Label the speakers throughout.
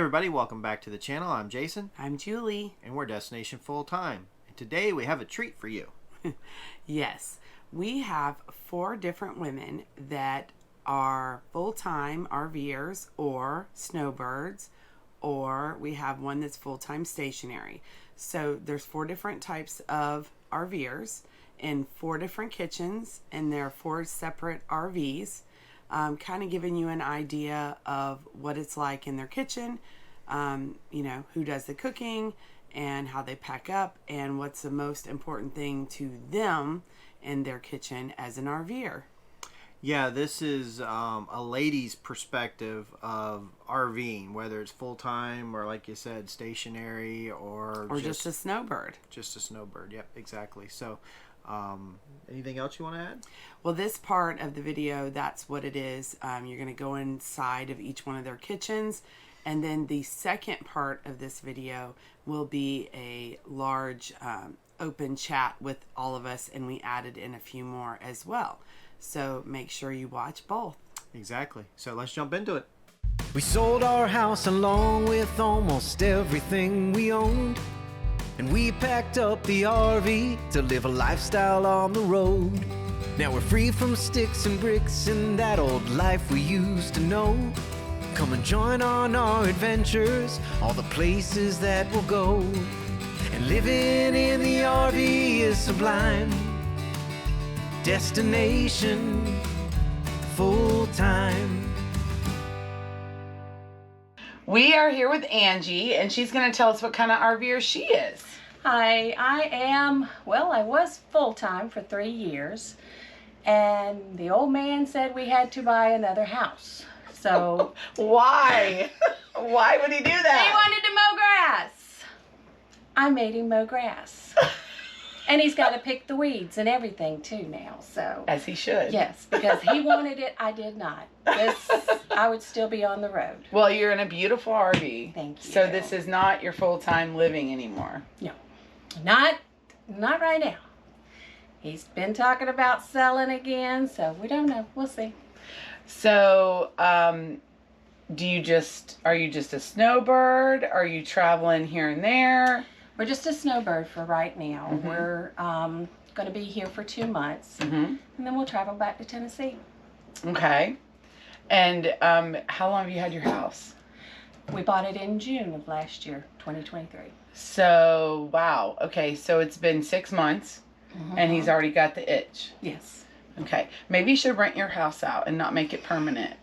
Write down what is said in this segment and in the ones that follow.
Speaker 1: everybody, welcome back to the channel. I'm Jason.
Speaker 2: I'm Julie.
Speaker 1: And we're Destination Full-Time. And today we have a treat for you.
Speaker 2: Yes, we have 4 different women that are full-time RVers or snowbirds, or we have one that's full-time stationary. So there's 4 different types of RVers in 4 different kitchens, and there are 4 separate RVs. Kind of giving you an idea of what it's like in their kitchen, who does the cooking and how they pack up and what's the most important thing to them in their kitchen as an RVer.
Speaker 1: Yeah, this is a lady's perspective of RVing, whether it's full-time or, like you said, stationary or
Speaker 2: just a snowbird.
Speaker 1: Just a snowbird, yep, exactly. So anything else you want to add?
Speaker 2: Well, this part of the video, that's what it is. You're going to go inside of each one of their kitchens, and then the second part of this video will be a large open chat with all of us, and we added in a few more as well. So make sure you watch both.
Speaker 1: Exactly. So let's jump into it.
Speaker 3: We sold our house along with almost everything we owned, and we packed up the RV to live a lifestyle on the road. Now we're free from sticks and bricks and that old life we used to know. Come and join on our adventures, all the places that we'll go. And living in the RV is sublime. Destination Full-Time.
Speaker 4: We are here with Angie, and she's going to tell us what kind of RVer she is.
Speaker 5: Hi, I was full-time for 3 years, and the old man said we had to buy another house. So
Speaker 4: Why? Why would he do
Speaker 5: he
Speaker 4: that?
Speaker 5: wanted to mow grass. I made him mow grass. And he's got to pick the weeds and everything too now, so.
Speaker 4: As he should.
Speaker 5: Yes, because he wanted it, I did not. I would still be on the road.
Speaker 4: Well, you're in a beautiful RV.
Speaker 5: Thank you.
Speaker 4: So this is not your full-time living anymore.
Speaker 5: No, not right now. He's been talking about selling again, so we don't know. We'll see.
Speaker 4: So, are you just a snowbird? Are you traveling here and there?
Speaker 5: We're just a snowbird for right now.
Speaker 4: Mm-hmm.
Speaker 5: We're going to be here for 2 months,
Speaker 4: Mm-hmm.
Speaker 5: and then we'll travel back to Tennessee.
Speaker 4: Okay. And how long have you had your house?
Speaker 5: We bought it in June of last year, 2023.
Speaker 4: So, wow. Okay, so it's been 6 months, and he's already got the itch.
Speaker 5: Yes.
Speaker 4: Okay. Maybe you should rent your house out and not make it permanent.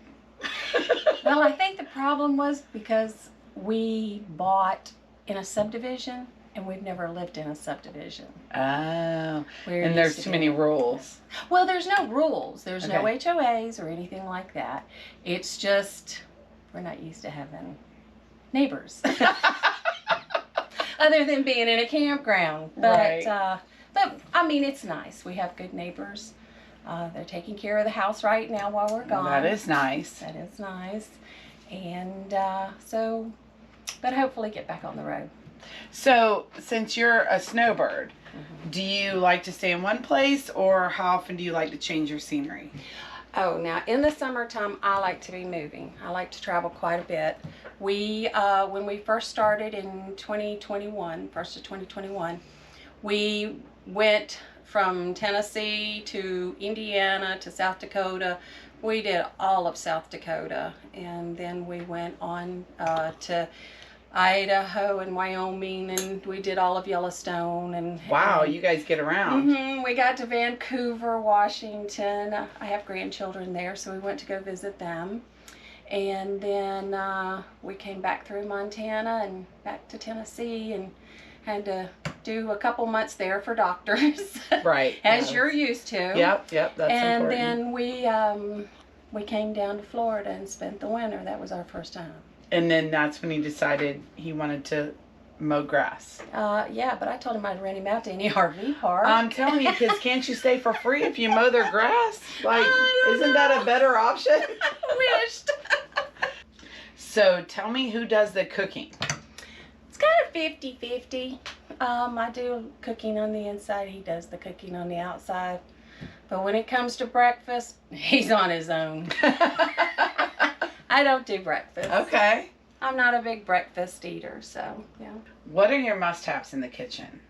Speaker 5: Well, I think the problem was because we bought in a subdivision, and we've never lived in a subdivision.
Speaker 4: Oh.
Speaker 5: We're
Speaker 4: And
Speaker 5: used
Speaker 4: there's
Speaker 5: to
Speaker 4: too many
Speaker 5: being-
Speaker 4: rules.
Speaker 5: Well, there's no rules. There's no
Speaker 4: Okay.
Speaker 5: HOAs or anything like that. It's just we're not used to having neighbors. Other than being in a campground. But,
Speaker 4: Right.
Speaker 5: but I mean, it's nice. We have good neighbors. They're taking care of the house right now while we're gone.
Speaker 4: That is nice.
Speaker 5: That is nice. And but hopefully get back on the road.
Speaker 4: So, since you're a snowbird, do you like to stay in one place, or how often do you like to change your scenery?
Speaker 5: Oh, now in the summertime, I like to be moving. I like to travel quite a bit. We, when we first started in 2021, first of 2021, we went from Tennessee to Indiana to South Dakota. We did all of South Dakota, and then we went on to Idaho and Wyoming, and we did all of Yellowstone. And
Speaker 4: Wow, you guys get around.
Speaker 5: we got to Vancouver, Washington. I have grandchildren there, so we went to go visit them. And then we came back through Montana and back to Tennessee, and had to do a couple months there for doctors.
Speaker 4: Right.
Speaker 5: As
Speaker 4: yes.
Speaker 5: you're used to.
Speaker 4: Yep, that's
Speaker 5: And
Speaker 4: important.
Speaker 5: then we came down to Florida and spent the winter. That was our first time.
Speaker 4: And then that's when he decided he wanted to mow grass.
Speaker 5: Yeah, but I told him I'd rent him out to any RV park.
Speaker 4: I'm telling you, kids, can't you stay for free if you mow their grass? Like,
Speaker 5: I don't
Speaker 4: isn't that a better option?
Speaker 5: Wished.
Speaker 4: So tell me who does the cooking.
Speaker 5: It's kind of 50-50. I do cooking on the inside. He does the cooking on the outside. But when it comes to breakfast, he's on his own. I don't do breakfast.
Speaker 4: Okay.
Speaker 5: I'm not a big breakfast eater, so yeah.
Speaker 4: What are your must-haves in the kitchen?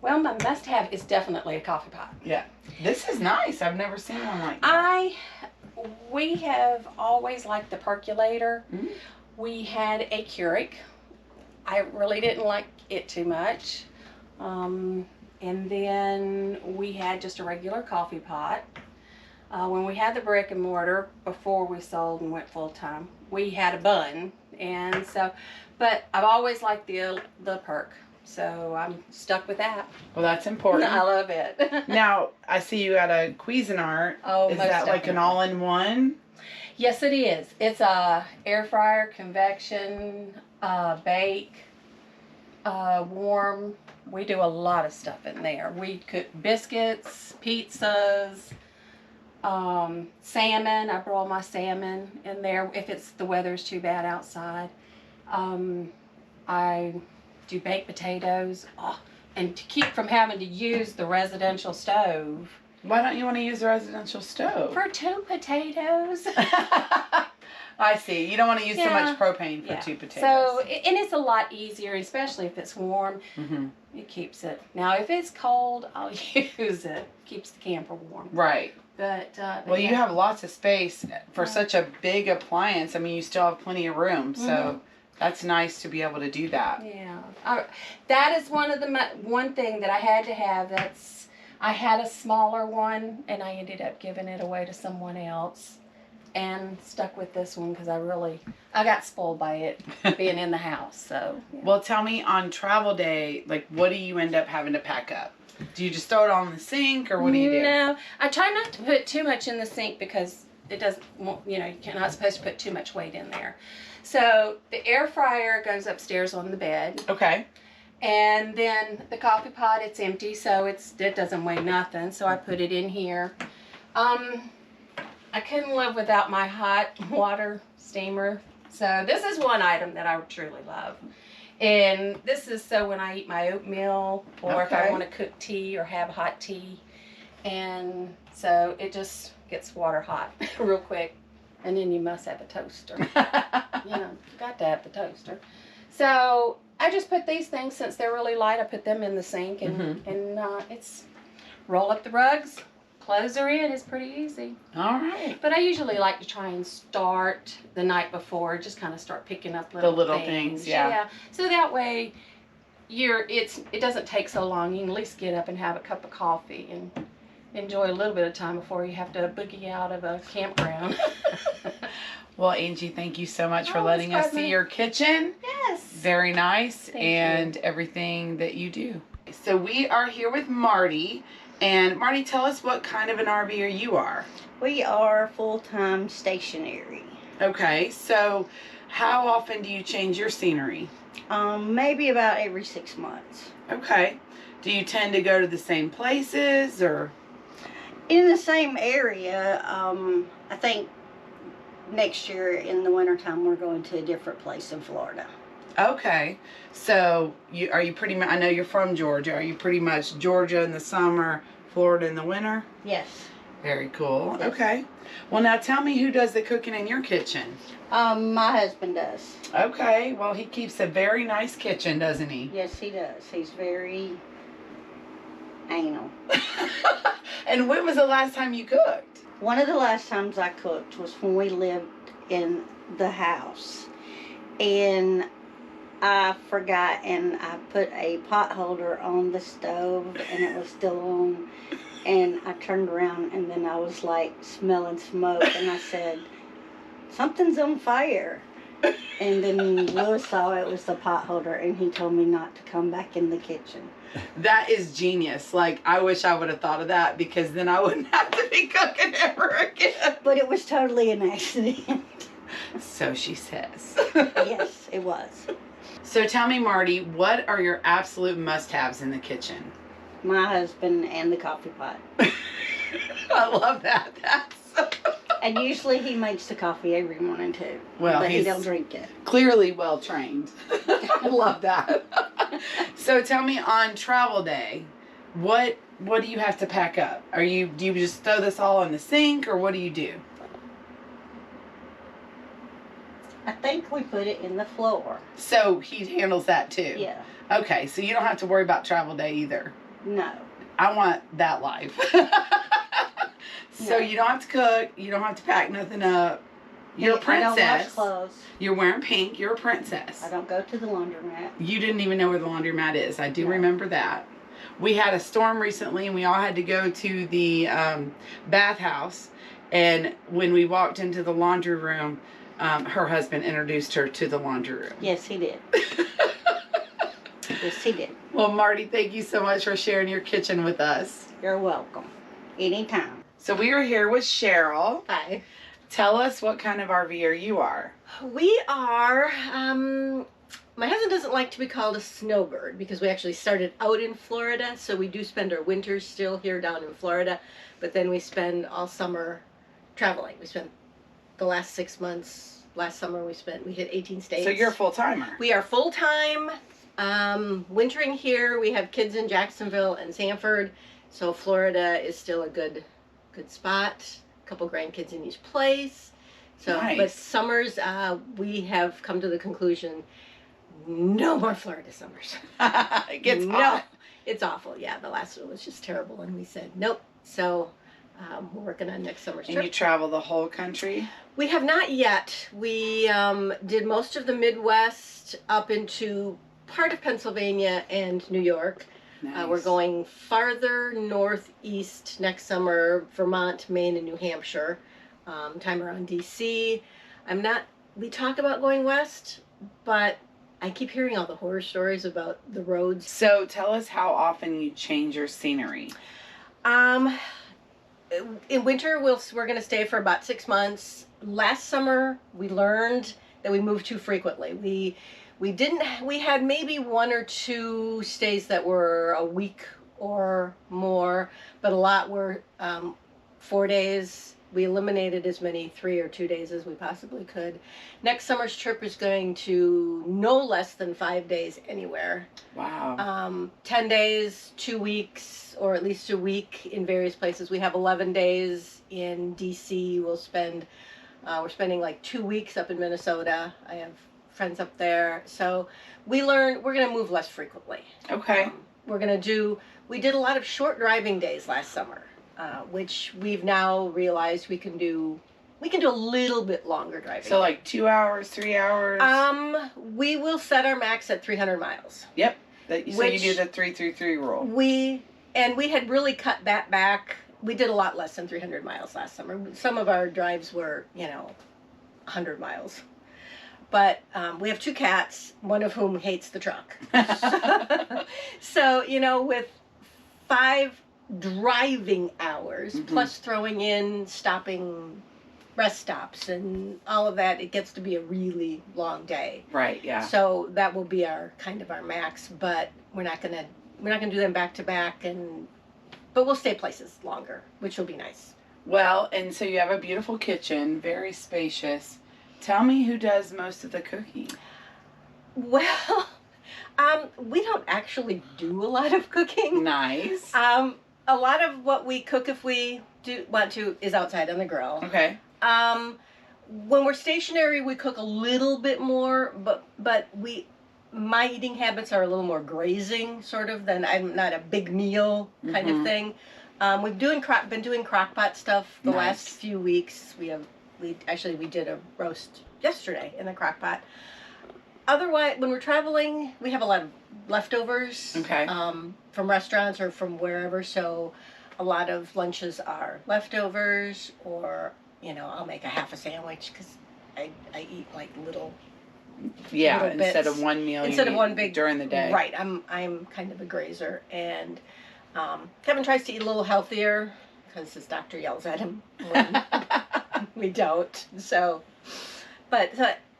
Speaker 5: Well, my must-have is definitely a coffee pot.
Speaker 4: Yeah. This is nice. I've never seen one like that.
Speaker 5: We have always liked the percolator.
Speaker 4: Mm-hmm.
Speaker 5: We had a Keurig. I really didn't like it too much. And then we had just a regular coffee pot. When we had the brick and mortar, before we sold and went full-time, we had a bun. And so, but I've always liked the perk. So I'm stuck with that.
Speaker 4: Well, that's important.
Speaker 5: I love it.
Speaker 4: Now, I see you got a Cuisinart.
Speaker 5: Oh,
Speaker 4: is
Speaker 5: most
Speaker 4: that like an
Speaker 5: definitely.
Speaker 4: all-in-one?
Speaker 5: Yes, it is. It's a air fryer, convection, bake, warm. We do a lot of stuff in there. We cook biscuits, pizzas, salmon. I brought my salmon in there if the weather's too bad outside. I do baked potatoes. Oh, and to keep from having to use the residential stove.
Speaker 4: Why don't you want to use a residential stove?
Speaker 5: For 2 potatoes.
Speaker 4: I see. You don't want to use so
Speaker 5: Yeah.
Speaker 4: much propane for
Speaker 5: Yeah.
Speaker 4: 2 potatoes.
Speaker 5: So, and it's a lot easier, especially if it's warm.
Speaker 4: Mm-hmm.
Speaker 5: It keeps it. Now, if it's cold, I'll use it. Keeps the camper warm.
Speaker 4: Right.
Speaker 5: But
Speaker 4: Well,
Speaker 5: yeah.
Speaker 4: you have lots of space for
Speaker 5: Yeah.
Speaker 4: such a big appliance. I mean, you still have plenty of room, so
Speaker 5: Mhm.
Speaker 4: that's nice to be able to do that.
Speaker 5: Yeah. That is one of the one thing that I had to have. I had a smaller one, and I ended up giving it away to someone else, and stuck with this one because I got spoiled by it being in the house. So. Yeah.
Speaker 4: Well, tell me, on travel day, like, what do you end up having to pack up? Do you just throw it all in the sink, or what do you do?
Speaker 5: No, I try not to put too much in the sink because it doesn't, you're not supposed to put too much weight in there. So the air fryer goes upstairs on the bed,
Speaker 4: Okay.
Speaker 5: and then the coffee pot, it's empty, so it doesn't weigh nothing. So I put it in here. I couldn't live without my hot water steamer. So this is one item that I truly love. And this is so when I eat my oatmeal, or if I
Speaker 4: Okay.
Speaker 5: want to cook tea or have hot tea. And so it just gets water hot real quick. And then you must have a toaster. You got to have the toaster. So I just put these things, since they're really light, I put them in the sink, and it's roll up the rugs, clothes are in. It's pretty easy.
Speaker 4: All right.
Speaker 5: But I usually like to try and start the night before, just kind of start picking up
Speaker 4: The little things, yeah.
Speaker 5: So that way, it doesn't take so long. You can at least get up and have a cup of coffee and enjoy a little bit of time before you have to boogie out of a campground.
Speaker 4: Well, Angie, thank you so much for
Speaker 5: Oh,
Speaker 4: letting
Speaker 5: it's
Speaker 4: us
Speaker 5: quite
Speaker 4: see
Speaker 5: nice.
Speaker 4: your kitchen.
Speaker 5: Yes.
Speaker 4: Very nice.
Speaker 5: Thank
Speaker 4: And everything that you do. So we are here with Marty. And Marty, tell us what kind of an RVer you are.
Speaker 6: We are full-time stationary.
Speaker 4: Okay, so how often do you change your scenery?
Speaker 6: Maybe about every 6 months.
Speaker 4: Okay. Do you tend to go to the same places, or?
Speaker 6: In the same area, I think next year in the wintertime we're going to a different place in Florida.
Speaker 4: Okay. So are you pretty much, I know you're from Georgia. Are you pretty much Georgia in the summer, Florida in the winter?
Speaker 6: Yes.
Speaker 4: Very cool.
Speaker 6: Yes.
Speaker 4: Okay. Well, now tell me, who does the cooking in your kitchen?
Speaker 6: My husband does.
Speaker 4: Okay. Well, he keeps a very nice kitchen, doesn't he?
Speaker 6: Yes, he does. He's very anal.
Speaker 4: And when was the last time you cooked?
Speaker 6: One of the last times I cooked was when we lived in the house. And I forgot, and I put a pot holder on the stove, and it was still on. And I turned around, and then I was like smelling smoke, and I said, "Something's on fire." And then Lewis saw it was the pot holder, and he told me not to come back in the kitchen.
Speaker 4: That is genius. Like, I wish I would have thought of that, because then I wouldn't have to be cooking ever again.
Speaker 6: But it was totally an accident.
Speaker 4: So she says.
Speaker 6: Yes, it was.
Speaker 4: So tell me, Marty, what are your absolute must-haves in the kitchen?
Speaker 6: My husband and the coffee pot.
Speaker 4: I love that. That's
Speaker 6: And usually he makes the coffee every morning too.
Speaker 4: Well,
Speaker 6: but he
Speaker 4: he's
Speaker 6: don't drink it.
Speaker 4: clearly well trained. I love that. So tell me, on travel day, what do you have to pack up? Do you just throw this all in the sink, or what do you do?
Speaker 6: I think we put it in the floor.
Speaker 4: So he handles that too?
Speaker 6: Yeah.
Speaker 4: Okay, so you don't have to worry about travel day either.
Speaker 6: No.
Speaker 4: I want that life. So
Speaker 6: No.
Speaker 4: you don't have to cook. You don't have to pack nothing up. You're a
Speaker 6: I don't wash
Speaker 4: princess.
Speaker 6: clothes.
Speaker 4: You're wearing pink. You're a princess.
Speaker 6: I don't go to the laundromat.
Speaker 4: You didn't even know where the laundromat is. I do
Speaker 6: No.
Speaker 4: remember that. We had a storm recently, and we all had to go to the bathhouse. And when we walked into the laundry room, her husband introduced her to the laundry room.
Speaker 6: Yes, he did. Yes, he did.
Speaker 4: Well, Marty, thank you so much for sharing your kitchen with us.
Speaker 6: You're welcome. Anytime.
Speaker 4: So we are here with Cheryl.
Speaker 7: Hi.
Speaker 4: Tell us what kind of RVer you are.
Speaker 7: We are, my husband doesn't like to be called a snowbird because we actually started out in Florida, so we do spend our winters still here down in Florida, but then we spend all summer traveling. We spent the last 6 months, last summer we hit 18 states.
Speaker 4: So you're a full-timer.
Speaker 7: We are full-time, wintering here. We have kids in Jacksonville and Sanford, so Florida is still a good spot. A couple grandkids in each place. So,
Speaker 4: Nice.
Speaker 7: But summers, we have come to the conclusion, no more Florida summers.
Speaker 4: It gets hot.
Speaker 7: It's awful. Yeah, the last one was just terrible, and we said nope. So we're working on next summer's
Speaker 4: And
Speaker 7: trip.
Speaker 4: you travel the whole country?
Speaker 7: We have not yet. We did most of the Midwest up into part of Pennsylvania and New York.
Speaker 4: Nice.
Speaker 7: We're going farther northeast next summer, Vermont, Maine, and New Hampshire. Time around DC. We talk about going west, but I keep hearing all the horror stories about the roads.
Speaker 4: So tell us how often you change your scenery.
Speaker 7: In winter, we're going to stay for about 6 months. Last summer, we learned that we moved too frequently. We had maybe 1 or 2 stays that were a week or more, but a lot were 4 days. We eliminated as many 3 or 2 days as we possibly could. Next summer's trip is going to no less than 5 days anywhere.
Speaker 4: Wow.
Speaker 7: 10 days, 2 weeks, or at least a week in various places. We have 11 days in DC. We're spending like 2 weeks up in Minnesota. I have friends up there. So we're going to move less frequently.
Speaker 4: Okay.
Speaker 7: We did a lot of short driving days last summer, which we've now realized we can do a little bit longer driving.
Speaker 4: So like 2 hours, 3 hours?
Speaker 7: We will set our max at 300 miles.
Speaker 4: Yep. So you do the 3-3-3 rule.
Speaker 7: We had really cut that back. We did a lot less than 300 miles last summer. Some of our drives were, 100 miles. But we have 2 cats, one of whom hates the truck. So, with 5 driving hours, plus throwing in stopping rest stops and all of that, it gets to be a really long day.
Speaker 4: Right, yeah.
Speaker 7: So that will be our max, but we're not gonna do them back to back, but we'll stay places longer, which will be nice.
Speaker 4: Well, and so you have a beautiful kitchen, very spacious. Tell me who does most of the cooking.
Speaker 7: Well, we don't actually do a lot of cooking.
Speaker 4: Nice.
Speaker 7: A lot of what we cook, if we do want to, is outside on the grill.
Speaker 4: Okay.
Speaker 7: When we're stationary, we cook a little bit more, but my eating habits are a little more grazing, sort of, than I'm not a big meal kind of thing. We've been doing crock pot stuff the last few weeks. We did a roast yesterday in the crock pot. Otherwise, when we're traveling, we have a lot of leftovers from restaurants or from wherever. So a lot of lunches are leftovers, or I'll make a half a sandwich because I eat like little.
Speaker 4: Yeah,
Speaker 7: little
Speaker 4: instead
Speaker 7: bits.
Speaker 4: of one meal.
Speaker 7: Instead of one big
Speaker 4: during the day.
Speaker 7: Right. I'm kind of a grazer, and Kevin tries to eat a little healthier because his doctor yells at him when we don't. So, but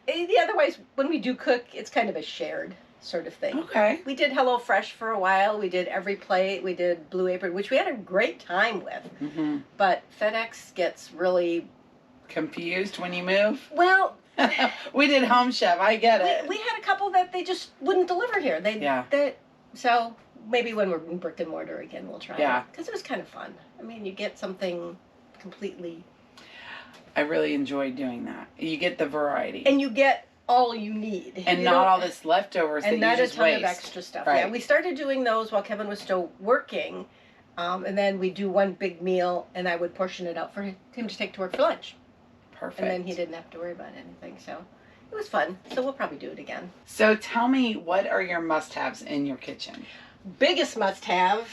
Speaker 7: otherwise, when we do cook, it's kind of a shared sort of thing.
Speaker 4: Okay.
Speaker 7: We did HelloFresh for a while. We did Every Plate. We did Blue Apron, which we had a great time with.
Speaker 4: Mm-hmm.
Speaker 7: But FedEx gets really
Speaker 4: confused when you move.
Speaker 7: Well.
Speaker 4: We did Home Chef. I get it.
Speaker 7: We had a couple that they just wouldn't deliver here. So maybe when we're in brick and mortar again, we'll try it. Because it was kind of fun. I mean, you get something completely
Speaker 4: I really enjoyed doing that. You get the variety.
Speaker 7: And you get all you need.
Speaker 4: And
Speaker 7: you
Speaker 4: not all this leftovers
Speaker 7: and
Speaker 4: that
Speaker 7: not
Speaker 4: you
Speaker 7: a
Speaker 4: just
Speaker 7: ton
Speaker 4: waste.
Speaker 7: of extra stuff.
Speaker 4: Right.
Speaker 7: Yeah, we started doing those while Kevin was still working, and then we do one big meal, and I would portion it out for him to take to work for lunch.
Speaker 4: Perfect.
Speaker 7: And then he didn't have to worry about anything, so it was fun. So we'll probably do it again.
Speaker 4: So tell me, what are your must-haves in your kitchen?
Speaker 7: Biggest must-have,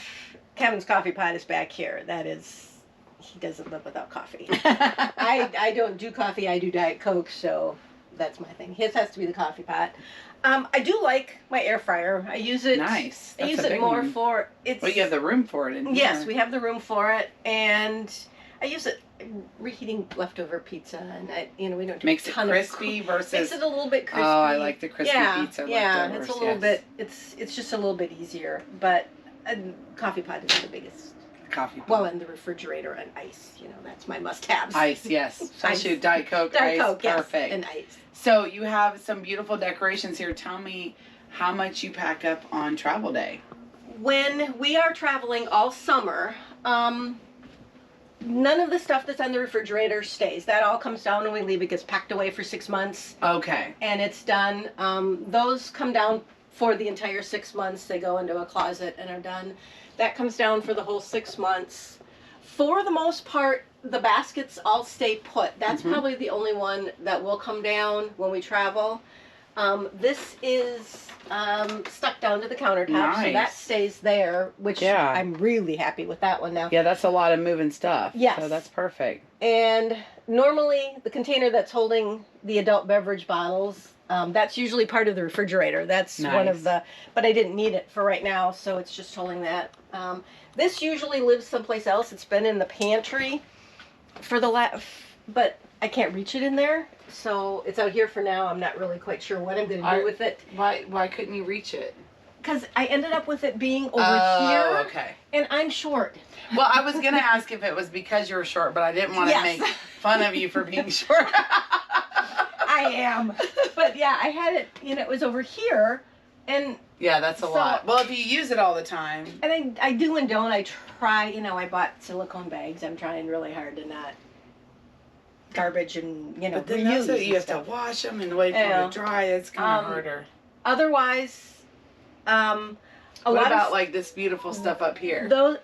Speaker 7: Kevin's coffee pot is back here. That is, he doesn't live without coffee. I don't do coffee, I do Diet Coke, so that's my thing. His has to be the coffee pot. I do like my air fryer. I use it.
Speaker 4: Nice.
Speaker 7: I
Speaker 4: That's
Speaker 7: use
Speaker 4: a
Speaker 7: it
Speaker 4: big
Speaker 7: more
Speaker 4: one.
Speaker 7: for it's.
Speaker 4: Well, you have the room for it in here.
Speaker 7: Yes, we have the room for it, and I use it reheating leftover pizza, and we don't do
Speaker 4: Makes
Speaker 7: a
Speaker 4: it
Speaker 7: ton
Speaker 4: crispy
Speaker 7: of
Speaker 4: versus.
Speaker 7: Makes it a little bit crispy.
Speaker 4: Oh, I like the crispy pizza.
Speaker 7: Yeah,
Speaker 4: leftovers,
Speaker 7: it's a little
Speaker 4: yes.
Speaker 7: bit. It's just a little bit easier, but a coffee pot is the biggest.
Speaker 4: Coffee pot.
Speaker 7: Well, and the refrigerator and ice. That's my must-haves.
Speaker 4: Ice, yes. Especially Diet Coke.
Speaker 7: Diet
Speaker 4: ice,
Speaker 7: Coke, yes,
Speaker 4: perfect.
Speaker 7: and ice.
Speaker 4: So you have some beautiful decorations here. Tell me how much you pack up on travel day.
Speaker 7: When we are traveling all summer, none of the stuff that's on the refrigerator stays. That all comes down when we leave. It gets packed away for 6 months.
Speaker 4: Okay.
Speaker 7: And it's done. Those come down for the entire 6 months. They go into a closet and are done. That comes down for the whole 6 months. For the most part, the baskets all stay put. That's probably the only one that will come down when we travel. This is stuck down to the countertop, so that
Speaker 4: Nice.
Speaker 7: stays there, which
Speaker 4: Yeah.
Speaker 7: I'm really happy with that one now.
Speaker 4: Yeah, that's a lot of moving stuff.
Speaker 7: Yes.
Speaker 4: So that's perfect.
Speaker 7: And normally, the container that's holding the adult beverage bottles, that's usually part of the refrigerator. That's one of
Speaker 4: Nice.
Speaker 7: but I didn't need it for right now, so it's just holding that. This usually lives someplace else. It's been in the pantry for but I can't reach it in there, so it's out here for now. I'm not really quite sure what I'm going to do with it.
Speaker 4: Why couldn't you reach it?
Speaker 7: Because I ended up with it being over here,
Speaker 4: Okay.
Speaker 7: and I'm short.
Speaker 4: Well, I was going to ask if it was because you were short, but I didn't want to
Speaker 7: Yes.
Speaker 4: make fun of you for being short.
Speaker 7: I am. But yeah, I had it, it was over here, and
Speaker 4: Yeah, that's a
Speaker 7: So-
Speaker 4: lot. Well, if you use it all the time.
Speaker 7: I do and don't. I try, I bought silicone bags. I'm trying really hard to not garbage and,
Speaker 4: But then
Speaker 7: reuse
Speaker 4: that's it. You
Speaker 7: and
Speaker 4: have to
Speaker 7: stuff.
Speaker 4: wash them and wait for them
Speaker 7: Yeah.
Speaker 4: to dry. It's kind of
Speaker 7: Um,
Speaker 4: harder.
Speaker 7: Otherwise, a
Speaker 4: What
Speaker 7: lot
Speaker 4: about
Speaker 7: of
Speaker 4: like this beautiful stuff up here?
Speaker 7: those,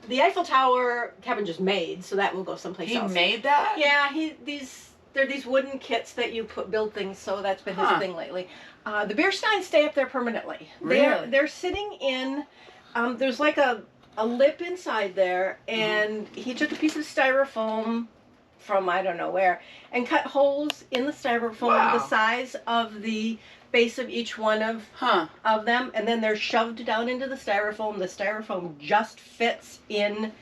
Speaker 7: the Eiffel Tower Kevin just made, so that will go someplace
Speaker 4: He
Speaker 7: else.
Speaker 4: made that?
Speaker 7: Yeah, they're these wooden kits that you build things, so that's been his
Speaker 4: Huh.
Speaker 7: thing lately. The beer steins stay up there permanently.
Speaker 4: Really?
Speaker 7: They're sitting in, there's like a lip inside there, and he took a piece of styrofoam from I don't know where, and cut holes in the styrofoam
Speaker 4: Wow.
Speaker 7: the size of the base of each one of them, and then they're shoved down into the styrofoam. The styrofoam just fits in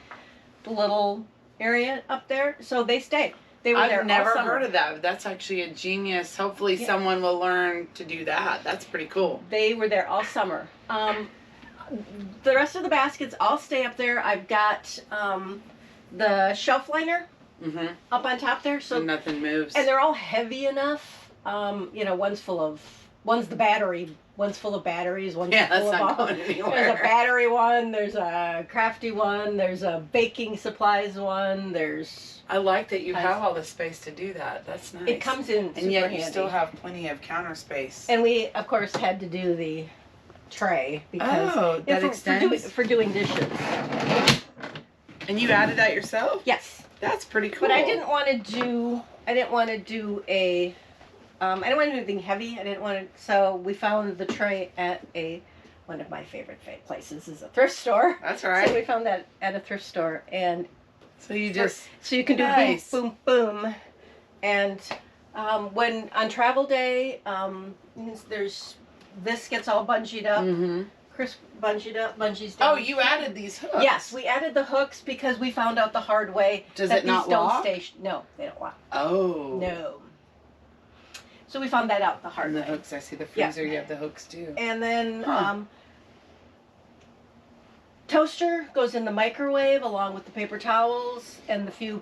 Speaker 7: the little area up there, so they stay. They were there
Speaker 4: I've never
Speaker 7: all summer.
Speaker 4: heard of that. That's actually a genius. Hopefully
Speaker 7: Yeah.
Speaker 4: someone will learn to do that. That's pretty cool.
Speaker 7: They were there all summer. The rest of the baskets all stay up there. I've got the shelf liner
Speaker 4: Mm-hmm.
Speaker 7: up on top there,
Speaker 4: So
Speaker 7: so
Speaker 4: nothing moves.
Speaker 7: and they're all heavy enough. One's the battery. One's full of batteries. One's
Speaker 4: Yeah,
Speaker 7: full
Speaker 4: that's
Speaker 7: of
Speaker 4: not
Speaker 7: all.
Speaker 4: going
Speaker 7: There's
Speaker 4: anywhere.
Speaker 7: a battery one. There's a crafty one. There's a baking supplies one. There's
Speaker 4: I like that you have all the space to do that. That's nice.
Speaker 7: it comes in super
Speaker 4: and yet
Speaker 7: handy.
Speaker 4: you still have plenty of counter space.
Speaker 7: And we of course had to do the tray because
Speaker 4: Oh, that extends?
Speaker 7: for doing dishes.
Speaker 4: And you added that yourself?
Speaker 7: Yes.
Speaker 4: That's pretty cool.
Speaker 7: But I didn't want to do I didn't want to do anything heavy. I didn't want to. So we found the tray at one of my favorite places is a thrift store.
Speaker 4: That's
Speaker 7: So
Speaker 4: right.
Speaker 7: we found that at a thrift store, and
Speaker 4: So you just
Speaker 7: so you can do
Speaker 4: Nice.
Speaker 7: boom, boom, boom, and when on travel day, this gets all bungeed up.
Speaker 4: Mm-hmm.
Speaker 7: Chris bungees down.
Speaker 4: Oh, you added these hooks.
Speaker 7: Yes, we added the hooks because we found out the hard way
Speaker 4: Does
Speaker 7: that
Speaker 4: it not
Speaker 7: these don't
Speaker 4: lock?
Speaker 7: stay. No, they don't lock.
Speaker 4: Oh.
Speaker 7: No. So we found that out the hard
Speaker 4: And the
Speaker 7: way.
Speaker 4: hooks. I see the
Speaker 7: Yeah.
Speaker 4: freezer. You have the hooks too.
Speaker 7: And then
Speaker 4: Huh.
Speaker 7: toaster goes in the microwave along with the paper towels, and the few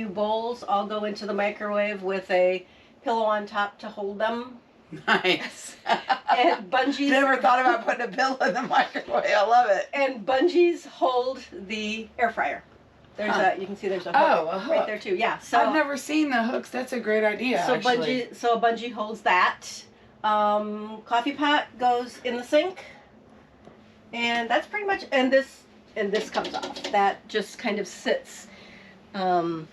Speaker 7: bowls all go into the microwave with a pillow on top to hold them.
Speaker 4: Nice.
Speaker 7: And bungees.
Speaker 4: Never thought about putting a pillow in the microwave. I love it.
Speaker 7: And bungees hold the air fryer. There's you can see there's a hook
Speaker 4: a hook
Speaker 7: right there too. Yeah. So
Speaker 4: I've never seen the hooks. That's a great idea.
Speaker 7: So
Speaker 4: actually.
Speaker 7: a bungee holds that. Coffee pot goes in the sink, and that's pretty much. And this comes off. That just kind of sits in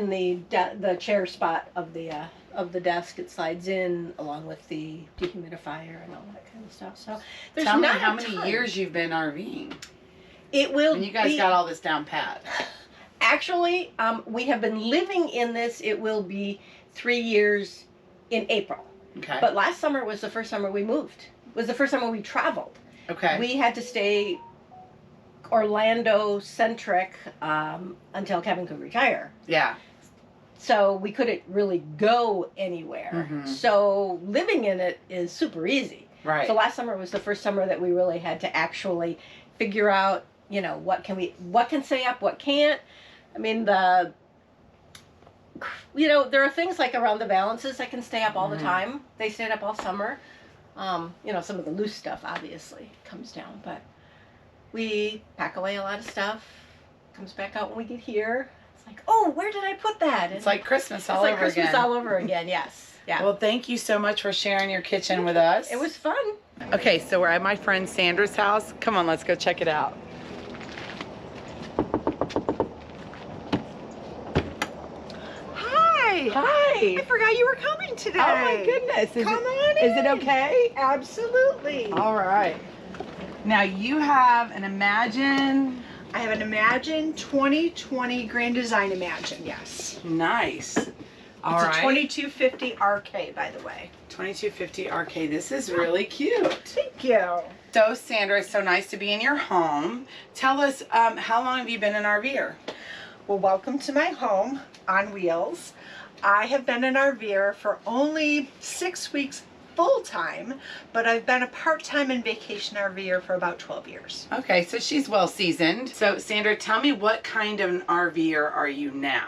Speaker 7: the chair spot of the desk. It slides in along with the dehumidifier and all that kind of stuff. So there's
Speaker 4: Tell me
Speaker 7: not
Speaker 4: how
Speaker 7: a
Speaker 4: many
Speaker 7: ton.
Speaker 4: years you've been RVing.
Speaker 7: It will.
Speaker 4: And you guys
Speaker 7: be,
Speaker 4: got all this down pat.
Speaker 7: Actually, we have been living in this. It will be 3 years in April.
Speaker 4: Okay.
Speaker 7: But last summer was the first summer we moved. It was the first summer we traveled.
Speaker 4: Okay.
Speaker 7: We had to stay Orlando centric until Kevin could retire.
Speaker 4: Yeah.
Speaker 7: So we couldn't really go anywhere.
Speaker 4: Mhm.
Speaker 7: So living in it is super easy.
Speaker 4: Right.
Speaker 7: So last summer was the first summer that we really had to actually figure out, what can stay up, what can't. I mean, there are things like around the balances that can stay up all the time. They stayed up all summer. Some of the loose stuff obviously comes down, but we pack away a lot of stuff. Comes back out when we get here. It's like, oh, where did I put that?
Speaker 4: It's like Christmas all over again.
Speaker 7: It's like Christmas all over again. Yes. Yeah.
Speaker 4: Well, thank you so much for sharing your kitchen with us.
Speaker 7: It was fun.
Speaker 4: Okay, so we're at my friend Sandra's house. Come on, let's go check it out.
Speaker 8: Hi.
Speaker 4: Hi.
Speaker 8: I forgot you were coming today.
Speaker 4: Oh my goodness.
Speaker 8: Come on
Speaker 4: Is it
Speaker 8: in.
Speaker 4: okay?
Speaker 8: Absolutely.
Speaker 4: All right. Now you have an Imagine.
Speaker 8: I have an Imagine 2020 Grand Design Imagine, yes.
Speaker 4: Nice. All
Speaker 8: It's
Speaker 4: right.
Speaker 8: a 2250 RK, by the way.
Speaker 4: 2250 RK. This is really cute.
Speaker 8: Thank you.
Speaker 4: So Sandra, it's so nice to be in your home. Tell us, how long have you been an RVer?
Speaker 8: Well, welcome to my home on wheels. I have been an RVer for only 6 weeks full-time, but I've been a part-time and vacation RVer for about 12 years.
Speaker 4: Okay, so she's well seasoned. So Sandra, tell me, what kind of an RVer are you now?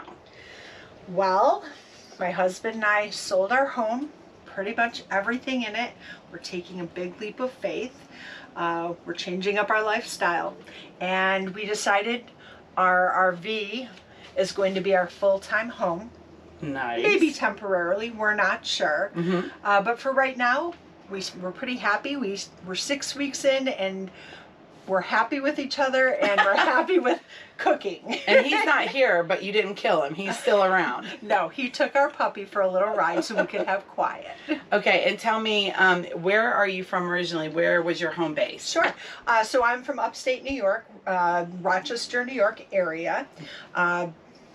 Speaker 8: Well, my husband and I sold our home, pretty much everything in it. We're taking a big leap of faith. We're changing up our lifestyle, and we decided our RV is going to be our full-time home.
Speaker 4: Nice.
Speaker 8: Maybe temporarily, we're not sure. But for right now, we're pretty happy. We're 6 weeks in, and we're happy with each other, and we're happy with cooking.
Speaker 4: And he's not here, but you didn't kill him. He's still around.
Speaker 8: No, he took our puppy for a little ride so we could have quiet.
Speaker 4: Okay, and tell me, where are you from originally? Where was your home base?
Speaker 8: Sure. So I'm from upstate New York, Rochester, New York area.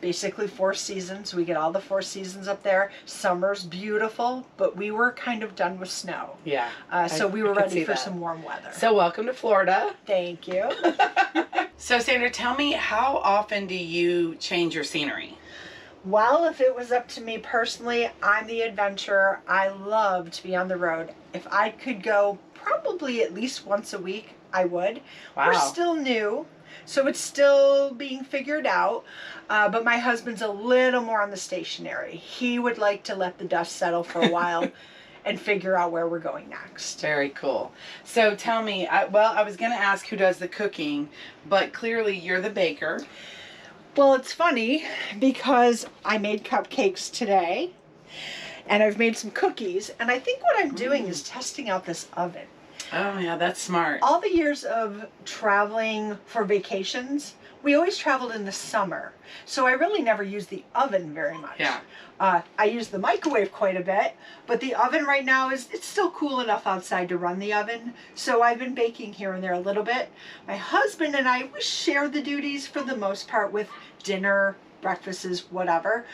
Speaker 8: Basically 4 seasons. We get all the 4 seasons up there. Summer's beautiful, but we were kind of done with snow.
Speaker 4: Yeah.
Speaker 8: So we were
Speaker 4: I could
Speaker 8: ready
Speaker 4: see
Speaker 8: for
Speaker 4: that.
Speaker 8: some warm weather.
Speaker 4: So welcome to Florida.
Speaker 8: Thank you.
Speaker 4: So Sandra, tell me, how often do you change your scenery?
Speaker 8: Well, if it was up to me personally, I'm the adventurer. I love to be on the road. If I could go probably at least once a week, I would.
Speaker 4: Wow.
Speaker 8: We're still new, so it's still being figured out. But my husband's a little more on the stationary. He would like to let the dust settle for a while and figure out where we're going next.
Speaker 4: Very cool. So tell me, I was going to ask who does the cooking, but clearly you're the baker.
Speaker 8: Well, it's funny because I made cupcakes today and I've made some cookies, and I think what I'm doing is testing out this oven.
Speaker 4: Oh yeah, that's smart.
Speaker 8: All the years of traveling for vacations, we always traveled in the summer, so I really never used the oven very much.
Speaker 4: Yeah.
Speaker 8: I use the microwave quite a bit, but the oven right now it's still cool enough outside to run the oven, so I've been baking here and there a little bit. My husband and I, we share the duties for the most part with dinner, breakfasts, whatever.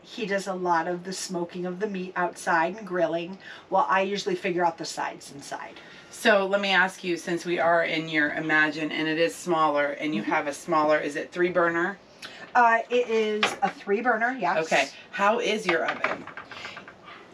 Speaker 8: He does a lot of the smoking of the meat outside and grilling, while I usually figure out the sides inside.
Speaker 4: So let me ask you, since we are in your Imagine and it is smaller, and you have a smaller, is it 3-burner?
Speaker 8: It is a 3-burner, yes.
Speaker 4: Okay. How is your oven?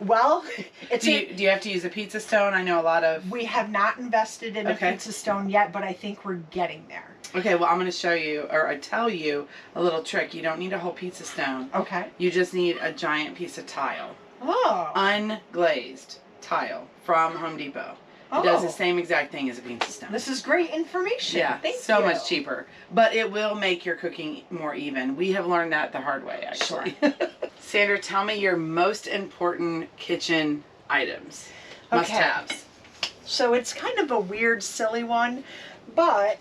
Speaker 8: Well, it's
Speaker 4: Do you have to use a pizza stone? I know a lot of...
Speaker 8: we have not invested in a
Speaker 4: Okay.
Speaker 8: pizza stone yet, but I think we're getting there.
Speaker 4: Okay, well, I'm going to show you, or I tell you, a little trick. You don't need a whole pizza stone.
Speaker 8: Okay.
Speaker 4: You just need a giant piece of tile.
Speaker 8: Oh.
Speaker 4: Unglazed tile from Home Depot. It does the
Speaker 8: Oh.
Speaker 4: same exact thing as a bean system.
Speaker 8: This is great information.
Speaker 4: Yeah,
Speaker 8: Thank
Speaker 4: so
Speaker 8: you.
Speaker 4: much cheaper. But it will make your cooking more even. We have learned that the hard way, actually. Sandra, tell me your most important kitchen items. Must-haves.
Speaker 8: So it's kind of a weird, silly one, but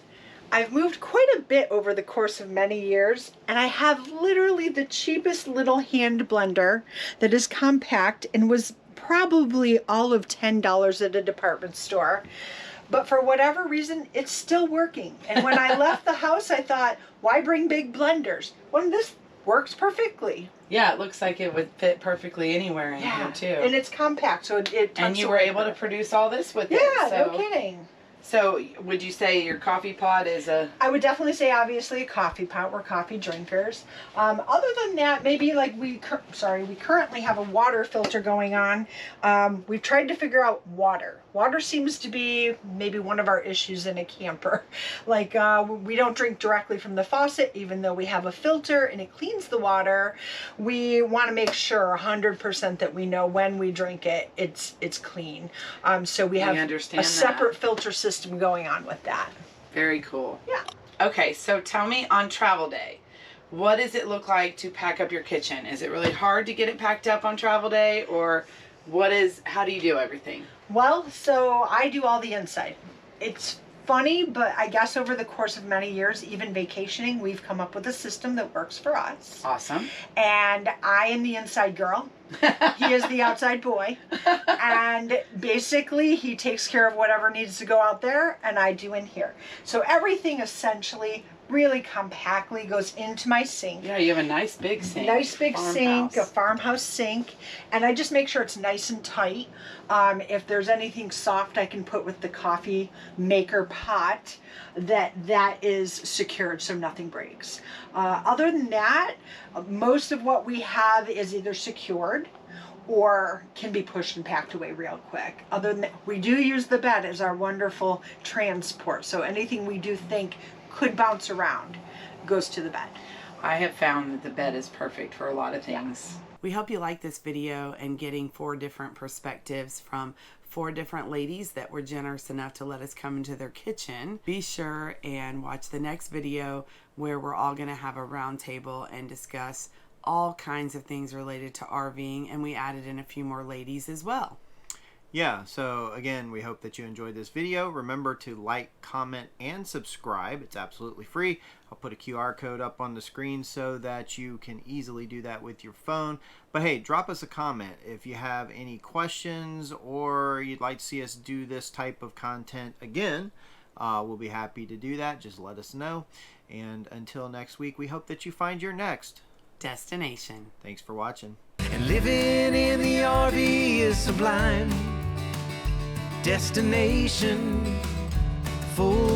Speaker 8: I've moved quite a bit over the course of many years, and I have literally the cheapest little hand blender that is compact and was probably all of $10 at a department store. But for whatever reason, it's still working. And when I left the house, I thought, why bring big blenders when this works perfectly?
Speaker 4: Yeah, it looks like it would fit perfectly anywhere in here, too.
Speaker 8: And it's compact, so it
Speaker 4: And you were able to produce all this with it.
Speaker 8: Yeah,
Speaker 4: So.
Speaker 8: no kidding.
Speaker 4: So, would you say your coffee pot is a...
Speaker 8: I would definitely say, obviously, a coffee pot. We're coffee drinkers. Other than that, maybe like we currently have a water filter going on. We've tried to figure out water. Water seems to be maybe one of our issues in a camper. Like we don't drink directly from the faucet, even though we have a filter and it cleans the water. We want to make sure 100% that we know when we drink it, it's clean. So we have a separate filter system going on with that.
Speaker 4: Very cool.
Speaker 8: Yeah.
Speaker 4: Okay, so tell me on travel day, what does it look like to pack up your kitchen? Is it really hard to get it packed up on travel day, or how do you do everything?
Speaker 8: Well, so I do all the inside. It's funny, but I guess over the course of many years, even vacationing, we've come up with a system that works for us.
Speaker 4: Awesome.
Speaker 8: And I am the inside girl. He is the outside boy. And basically, he takes care of whatever needs to go out there, and I do in here. So everything essentially really compactly goes into my sink.
Speaker 4: Yeah, you have a nice big sink.
Speaker 8: Nice big sink, a
Speaker 4: Farmhouse.
Speaker 8: farmhouse sink, and I just make sure it's nice and tight. If there's anything soft I can put with the coffee maker pot, that is secured so nothing breaks. Other than that, most of what we have is either secured or can be pushed and packed away real quick. Other than that, we do use the bed as our wonderful transport. So anything we do think could bounce around goes to the bed.
Speaker 4: I have found that the bed is perfect for a lot of things.
Speaker 2: We hope you like this video and getting 4 different perspectives from 4 different ladies that were generous enough to let us come into their kitchen. Be sure and watch the next video where we're all going to have a round table and discuss all kinds of things related to RVing, and we added in a few more ladies as well.
Speaker 1: Yeah, so again, we hope that you enjoyed this video. Remember to like, comment, and subscribe. It's absolutely free. I'll put a QR code up on the screen so that you can easily do that with your phone. But hey, drop us a comment if you have any questions or you'd like to see us do this type of content again. We'll be happy to do that. Just let us know. And until next week, we hope that you find your next
Speaker 2: destination.
Speaker 1: Thanks for watching.
Speaker 3: And living in the RV is sublime. Destination full